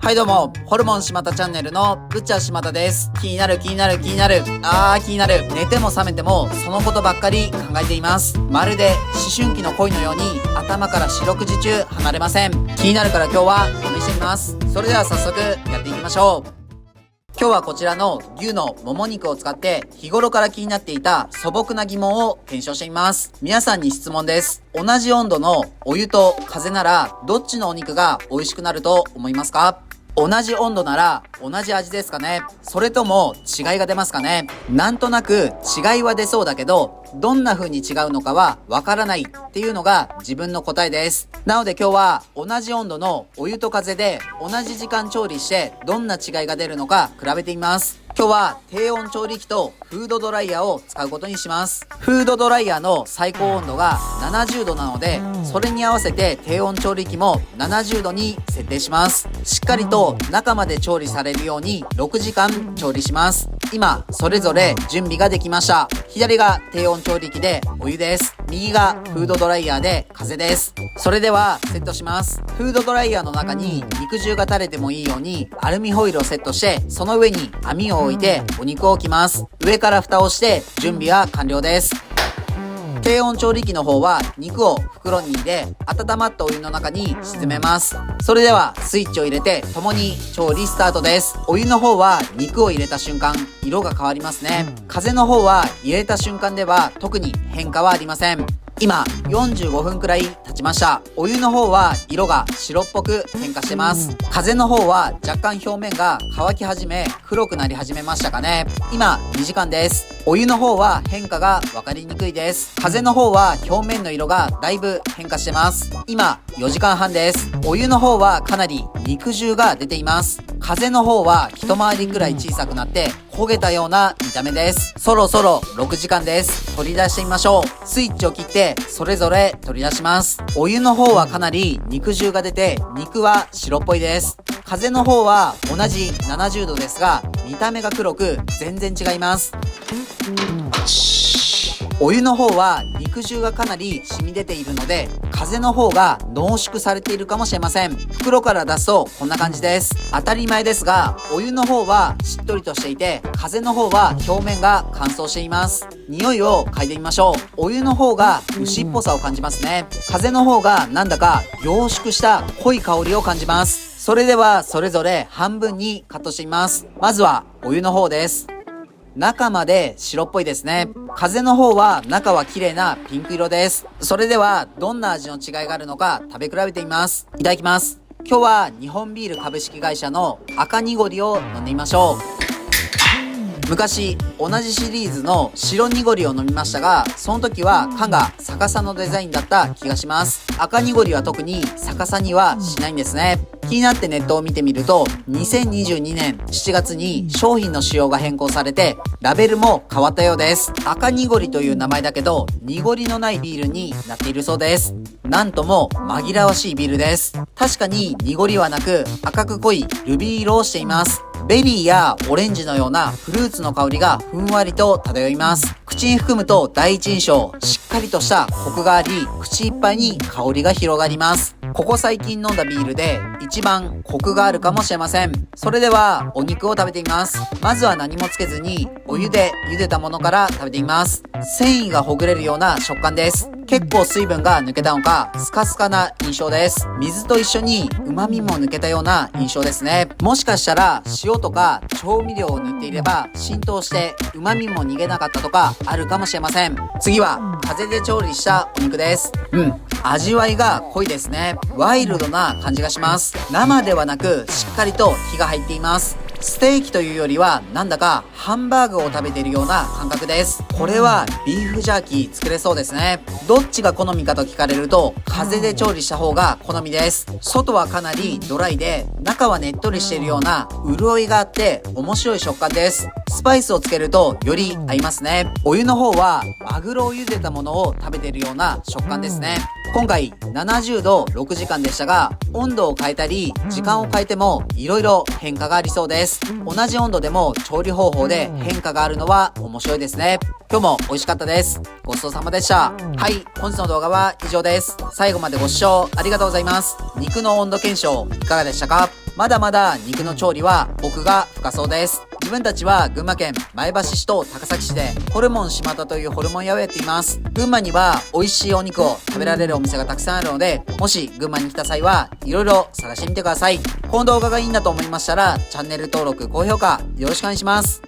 はいどうも、ホルモン島田チャンネルのブッチャー島田です。気になる。寝ても覚めてもそのことばっかり考えています。まるで思春期の恋のように頭から四六時中離れません。気になるから今日は試してみます。それでは早速やっていきましょう。今日はこちらの牛のもも肉を使って日頃から気になっていた素朴な疑問を検証してみます。皆さんに質問です。同じ温度のお湯と風ならどっちのお肉が美味しくなると思いますか？同じ温度なら同じ味ですかね？それとも違いが出ますかね？なんとなく違いは出そうだけど、どんな風に違うのかはわからないっていうのが自分の答えです。なので今日は同じ温度のお湯と風で同じ時間調理してどんな違いが出るのか比べてみます。今日は低温調理器とフードドライヤーを使うことにします。フードドライヤーの最高温度が70度なので、それに合わせて低温調理器も70度に設定します。しっかりと中まで調理されるように6時間調理します。今それぞれ準備ができました。左が低温調理器でお湯です。右がフードドライヤーで風です。それではセットします。フードドライヤーの中に肉汁が垂れてもいいようにアルミホイルをセットして、その上に網を置いてお肉を置きます。上から蓋をして準備は完了です。低温調理器の方は肉を袋に入れ、温まったお湯の中に沈めます。それではスイッチを入れて共に調理スタートです。お湯の方は肉を入れた瞬間色が変わりますね。風の方は入れた瞬間では特に変化はありません。今45分くらい経ちました。お湯の方は色が白っぽく変化してます。風の方は若干表面が乾き始め黒くなり始めましたかね。今2時間です。お湯の方は変化が分かりにくいです。風の方は表面の色がだいぶ変化してます。今4時間半です。お湯の方はかなり肉汁が出ています。風の方は一回りくらい小さくなって焦げたような見た目です。そろそろ6時間です。取り出してみましょう。スイッチを切ってそれぞれ取り出します。お湯の方はかなり肉汁が出て肉は白っぽいです。風の方は同じ70度ですが見た目が黒く全然違います。お湯の方は肉汁がかなり染み出ているので、風の方が濃縮されているかもしれません。袋から出すとこんな感じです。当たり前ですが、お湯の方はしっとりとしていて、風の方は表面が乾燥しています。匂いを嗅いでみましょう。お湯の方が牛っぽさを感じますね。風の方がなんだか凝縮した濃い香りを感じます。それではそれぞれ半分にカットしてみます。まずはお湯の方です。中まで白っぽいですね。風の方は中は綺麗なピンク色です。それではどんな味の違いがあるのか食べ比べてみます。いただきます。今日は日本ビール株式会社の赤濁りを飲んでみましょう。昔同じシリーズの白濁りを飲みましたが、その時は缶が逆さのデザインだった気がします。赤濁りは特に逆さにはしないんですね。気になってネットを見てみると、2022年7月に商品の仕様が変更されてラベルも変わったようです。赤濁りという名前だけど濁りのないビールになっているそうです。なんとも紛らわしいビールです。確かに濁りはなく赤く濃いルビー色をしています。ベリーやオレンジのようなフルーツの香りがふんわりと漂います。口に含むと第一印象、しっかりとしたコクがあり、口いっぱいに香りが広がります。ここ最近飲んだビールで一番コクがあるかもしれません。それではお肉を食べてみます。まずは何もつけずにお湯で茹でたものから食べてみます。繊維がほぐれるような食感です。結構水分が抜けたのかスカスカな印象です。水と一緒に旨味も抜けたような印象ですね。もしかしたら塩とか調味料を塗っていれば浸透して旨味も逃げなかったとかあるかもしれません。次は風で調理したお肉です。味わいが濃いですね。ワイルドな感じがします。生ではなくしっかりと火が入っています。ステーキというよりはなんだかハンバーグを食べているような感覚です。これはビーフジャーキー作れそうですね。どっちが好みかと聞かれると風で調理した方が好みです。外はかなりドライで中はねっとりしているような潤いがあって面白い食感です。スパイスをつけるとより合いますね。お湯の方はマグロを茹でたものを食べているような食感ですね。今回70度6時間でしたが、温度を変えたり時間を変えても色々変化がありそうです。同じ温度でも調理方法で変化があるのは面白いですね。今日も美味しかったです。ごちそうさまでした。はい、本日の動画は以上です。最後までご視聴ありがとうございます。肉の温度検証いかがでしたか？まだまだ肉の調理は奥が深そうです。自分たちは群馬県前橋市と高崎市でホルモン島田というホルモン屋をやっています。群馬には美味しいお肉を食べられるお店がたくさんあるので、もし群馬に来た際はいろいろ探してみてください。この動画がいいんだと思いましたらチャンネル登録、高評価よろしくお願いします。